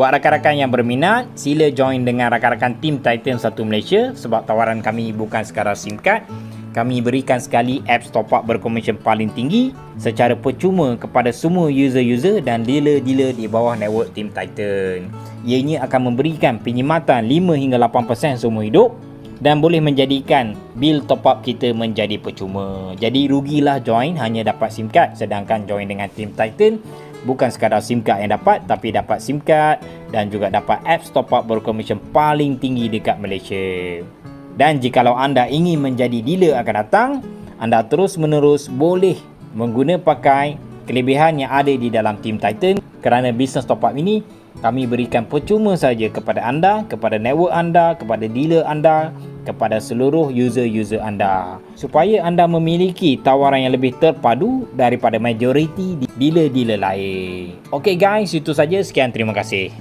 Buat rakan-rakan yang berminat, sila join dengan rakan-rakan Team Titan 1 Malaysia sebab tawaran kami bukan sekadar SIM card. Kami berikan sekali apps top up berkomision paling tinggi secara percuma kepada semua user-user dan dealer-dealer di bawah network Team Titan. Ianya akan memberikan penyematan 5 hingga 8% seumur hidup dan boleh menjadikan bil top up kita menjadi percuma. Jadi rugilah join hanya dapat SIM card, sedangkan join dengan Team Titan bukan sekadar SIM card yang dapat, tapi dapat SIM card dan juga dapat apps top up berkomision paling tinggi dekat Malaysia. Dan jikalau anda ingin menjadi dealer akan datang, anda terus-menerus boleh pakai kelebihan yang ada di dalam Team Titan, kerana bisnes top up ini kami berikan percuma saja kepada anda, kepada network anda, kepada dealer anda, kepada seluruh user-user anda, supaya anda memiliki tawaran yang lebih terpadu daripada majoriti dealer-dealer lain. Okey guys, itu saja. Sekian, terima kasih.